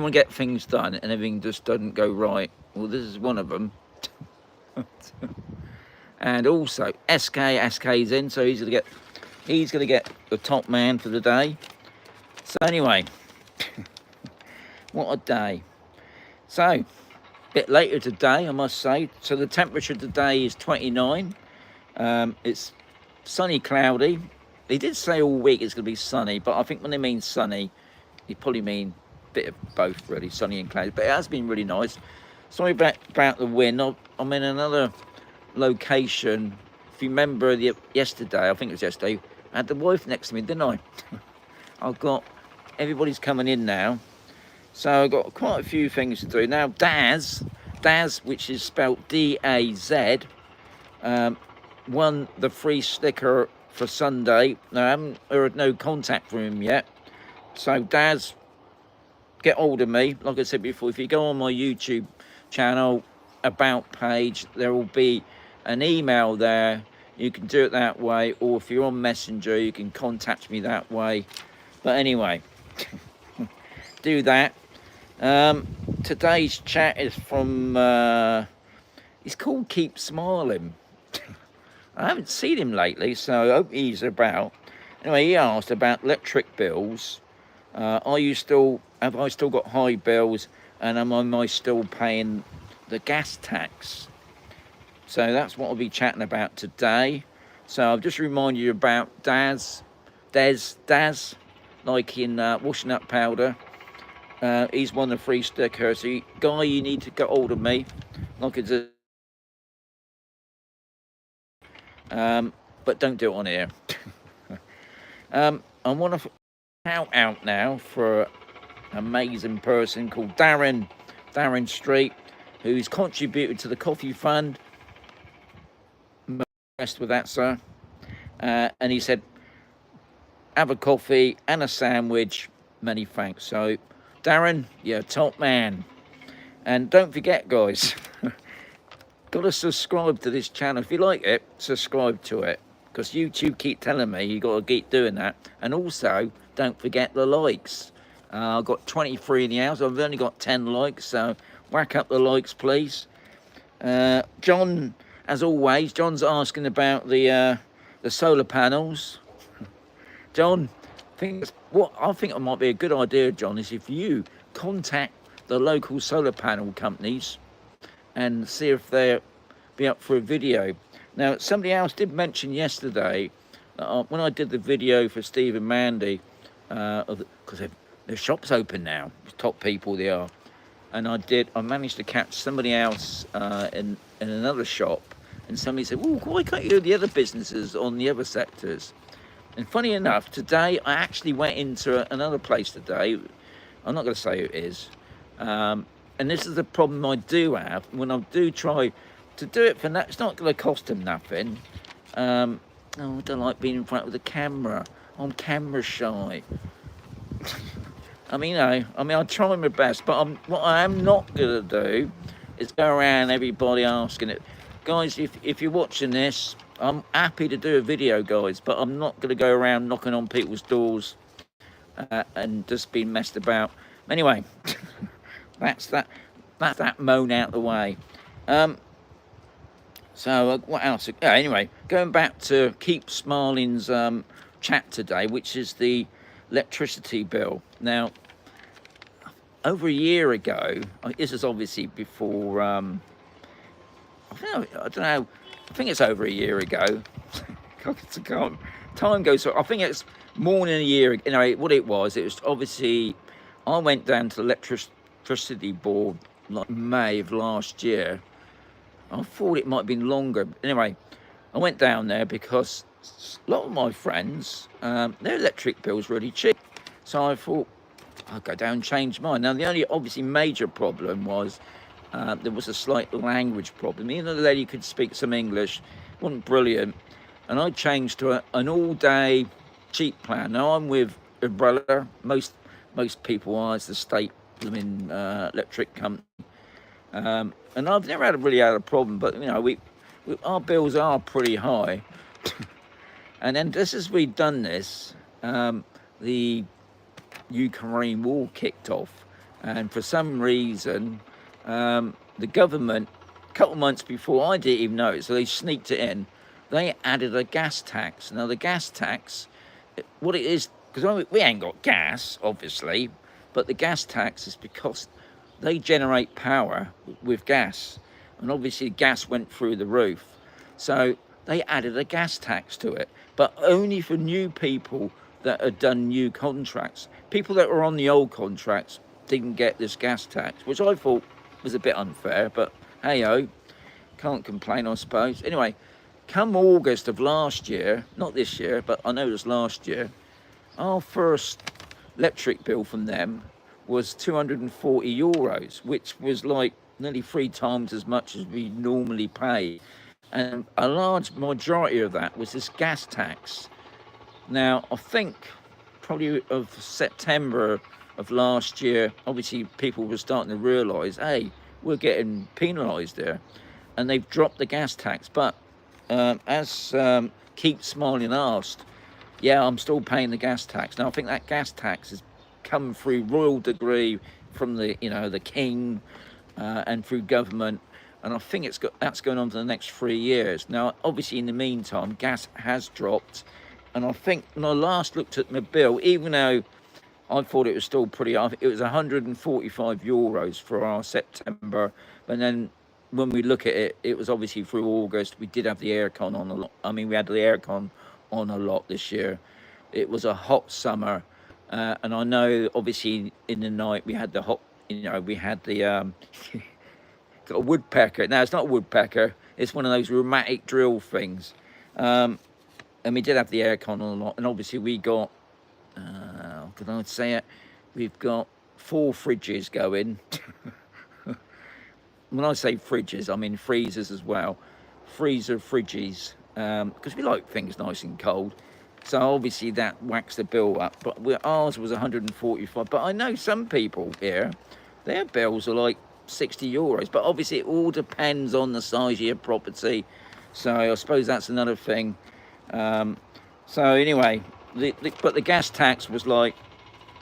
want to get things done and everything just doesn't go right. Well, this is one of them. And also SK's in, so he's gonna get the top man for the day. So anyway, what a day. So a bit later today, I must say. So the temperature today is 29. It's sunny, cloudy. They did say all week it's gonna be sunny, but I think when they mean sunny, they probably mean a bit of both, really, sunny and cloudy. But it has been really nice. Sorry about the wind. I'm in another location. If you remember yesterday, I think it was yesterday, I had the wife next to me, didn't I? I've got everybody's coming in now, so I've got quite a few things to do now. Daz, which is spelled D-A-Z, won the free sticker for Sunday. Now, I haven't heard no contact from him yet, so Daz, get hold of me. Like I said before, if you go on my YouTube channel about page, there will be an email there. You can do it that way, or if you're on Messenger, you can contact me that way. But anyway, do that. Today's chat is from it's called Keep Smiling. I haven't seen him lately, so I hope he's about. Anyway, he asked about electric bills. Have I still got high bills, and am I still paying the gas tax? So that's what I'll be chatting about today. So I'll just remind you about Daz, like in washing up powder. He's won the free sticker. So Guy, you need to get hold of me. Like it's but don't do it on here. I want to shout out now for an amazing person called Darren Street, who's contributed to the coffee fund. Impressed with that, sir. And he said, have a coffee and a sandwich. Many thanks. So, Darren, you're top man. And don't forget, guys, got to subscribe to this channel. If you like it, subscribe to it, because YouTube keep telling me you got to keep doing that. And also, don't forget the likes. I've got 23 in the house. I've only got 10 likes, so whack up the likes, please. John, as always, John's asking about the solar panels. John, I think it might be a good idea, John, is if you contact the local solar panel companies and see if they'll be up for a video. Now, somebody else did mention yesterday that when I did the video for Steve and Mandy, because their shop's open now, top people they are, and I managed to catch somebody else in another shop, and somebody said, well, why can't you do the other businesses on the other sectors? And funny enough, today I actually went into another place today. I'm not going to say who it is. And this is the problem I do have when I do try to do it for that. It's not going to cost them nothing. I don't like being in front of the camera. I'm camera shy. I try my best, but what I am not going to do is go around everybody asking it. Guys, if you're watching this, I'm happy to do a video, guys, but I'm not going to go around knocking on people's doors and just being messed about. Anyway, that's that moan out the way. So what else? Anyway, going back to Keep Smiling's chat today, which is the electricity bill. Now, over a year ago, this is obviously before, I don't know, I think it's over a year ago. Time goes so. I think it's more than a year ago. Anyway, what it was obviously, I went down to the electricity board like May of last year. I thought it might have been longer. Anyway, I went down there because a lot of my friends, their electric bill's really cheap. So I thought, I'll go down and change mine. Now, the only obviously major problem was there was a slight language problem. Even though the lady could speak some English, it wasn't brilliant. And I changed to an all-day cheap plan. Now, I'm with Umbrella. Most people are. It's the state electric company. And I've never really had a problem, but, our bills are pretty high. And then just as we'd done this, the Ukraine war kicked off. And for some reason, the government, a couple of months before, I didn't even know it, so they sneaked it in. They added a gas tax. Now, the gas tax, what it is, because we ain't got gas, obviously, but the gas tax is because they generate power with gas. And obviously, gas went through the roof. So they added a gas tax to it, but only for new people that had done new contracts. People that were on the old contracts didn't get this gas tax, which I thought was a bit unfair, but hey-ho, can't complain, I suppose. Anyway, come August of last year, not this year, but I know it was last year, our first electric bill from them was €240, which was like nearly 3 times as much as we normally pay. And a large majority of that was this gas tax. Now, I think probably of September of last year, obviously people were starting to realise, hey, we're getting penalised there. And they've dropped the gas tax. But as Keep Smiling asked, yeah, I'm still paying the gas tax. Now, I think that gas tax has come through royal decree from the, the king and through government. And I think that's going on for the next 3 years. Now, obviously, in the meantime, gas has dropped. And I think when I last looked at my bill, even though I thought it was still pretty high, it was €145 for our September. And then when we look at it, it was obviously through August. We did have the aircon on a lot. I mean, we had the aircon on a lot this year. It was a hot summer. And I know, obviously, in the night, we had the hot, we had the... got a woodpecker. Now, it's not a woodpecker. It's one of those rheumatic drill things. And we did have the aircon on a lot. And obviously we got, can I say it? We've got 4 fridges going. When I say fridges, I mean freezers as well. Freezer fridges. Because we like things nice and cold. So obviously that whacks the bill up. But ours was 145. But I know some people here, their bills are like €60. But obviously it all depends on the size of your property. So I suppose that's another thing. So anyway, but the gas tax was like,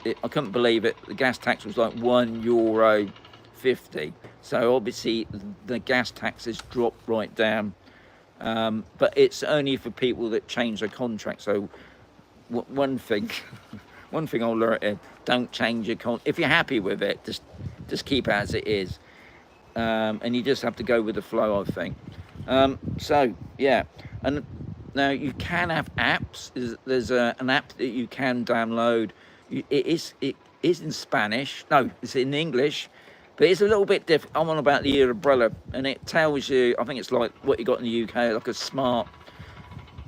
I couldn't believe it. The gas tax was like €1.50. So obviously the gas tax has dropped right down. But it's only for people that change their contract. So one thing, one thing I'll learn is don't change your contract. If you're happy with it, just keep it as it is. And you just have to go with the flow, I think. So yeah, and now you can have apps. There's an app that you can download. It is in Spanish. No, it's in English, but it's a little bit different. I'm on about the umbrella, and it tells you. I think it's like what you got in the UK, like a smart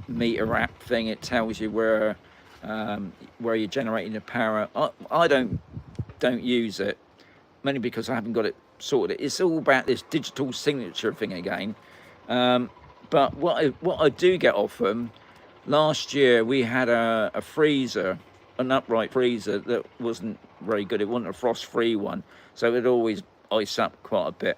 meter app thing. It tells you where you're generating the power. I don't use it, mainly because I haven't got it sorted. It's all about this digital signature thing again. But what I do get off them, last year we had a freezer, an upright freezer that wasn't very good. It wasn't a frost-free one, so it'd always ice up quite a bit.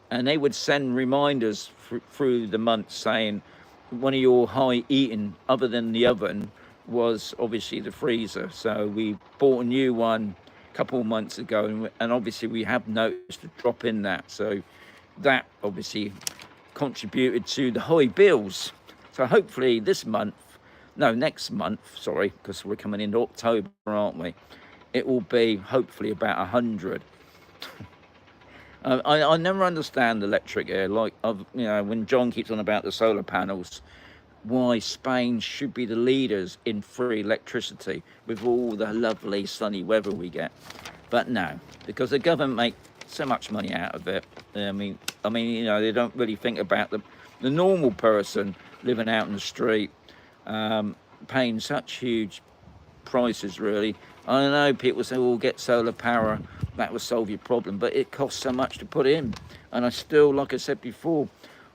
And they would send reminders through the month saying one of your high eating, other than the oven, was obviously the freezer. So we bought a new one a couple of months ago, and obviously we have noticed a drop in that. So that obviously contributed to the high bills. So hopefully next month, sorry, because we're coming into October, aren't we? It will be hopefully about 100. I never understand electric here, like when John keeps on about the solar panels, why Spain should be the leaders in free electricity with all the lovely sunny weather we get. But no, because the government make so much money out of it. I mean, they don't really think about the normal person living out in the street, paying such huge prices, really. I know people say, well, get solar power, that will solve your problem, but it costs so much to put in. And I still, like I said before,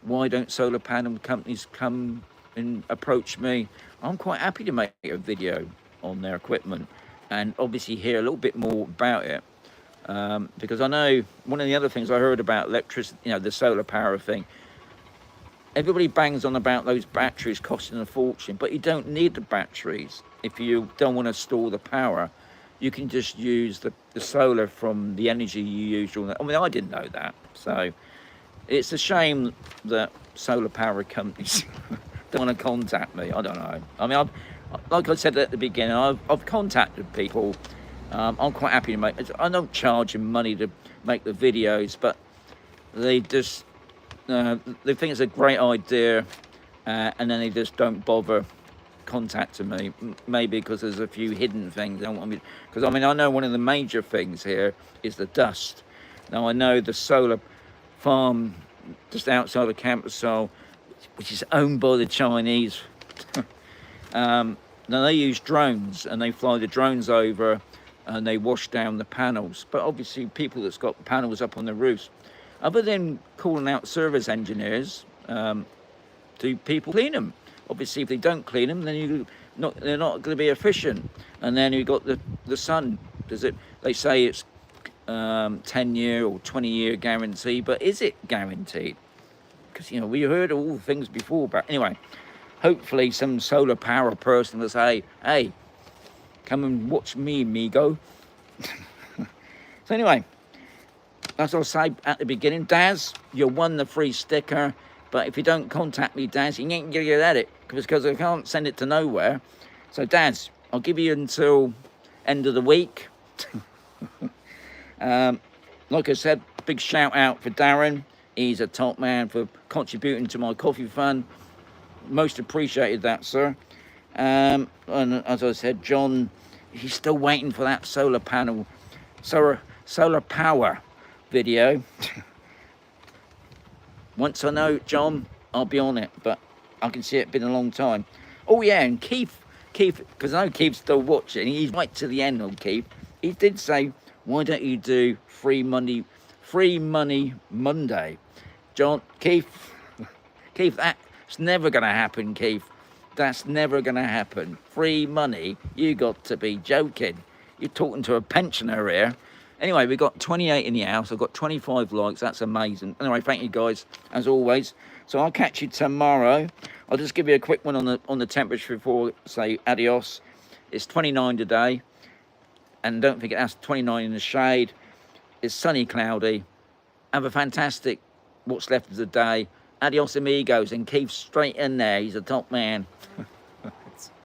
why don't solar panel companies come and approach me? I'm quite happy to make a video on their equipment and obviously hear a little bit more about it. Because I know one of the other things I heard about electricity, the solar power thing, everybody bangs on about those batteries costing a fortune, but you don't need the batteries if you don't want to store the power. you can just use the solar from the energy you use. I mean, I didn't know that. So it's a shame that solar power companies don't want to contact me. I don't know. I mean, like I said at the beginning, I've contacted people. I'm quite happy to make. I don't charge them money to make the videos, but they just they think it's a great idea, and then they just don't bother contacting me. Maybe because there's a few hidden things they don't want me. Because I mean, I know one of the major things here is the dust. Now I know the solar farm just outside of Camposol, which is owned by the Chinese. Now they use drones, and they fly the drones over and they wash down the panels. But obviously people that's got panels up on the roofs, other than calling out service engineers, do people clean them? Obviously if they don't clean them, then they're not going to be efficient. And then you've got the sun. They say it's 10-year or 20-year guarantee, but is it guaranteed? Because, you know, we heard all the things before, but anyway, hopefully some solar power person will say, hey, come and watch me, amigo. So anyway, as I say at the beginning, Daz, you won the free sticker, but if you don't contact me, Daz, you ain't gonna get at it, because I can't send it to nowhere. So Daz, I'll give you until end of the week. Like I said, big shout out for Darren. He's a top man for contributing to my coffee fund. Most appreciated that, sir. And as I said, John, he's still waiting for that solar power video. Once I know, John, I'll be on it, but I can see it's been a long time. Oh yeah, and Keith, because I know Keith's still watching. He's right to the end on Keith. He did say, why don't you do free money Monday? John, Keith, that's never going to happen, Keith. That's never going to happen. Free money? You got to be joking. You're talking to a pensioner here. Anyway, we've got 28 in the house. I've got 25 likes. That's amazing. Anyway, thank you guys, as always. So I'll catch you tomorrow. I'll just give you a quick one on the temperature before I say adios. It's 29 today. And don't forget, that's 29 in the shade. It's sunny, cloudy. Have a fantastic what's left of the day. Adios, amigos. And Keith's straight in there. He's a top man.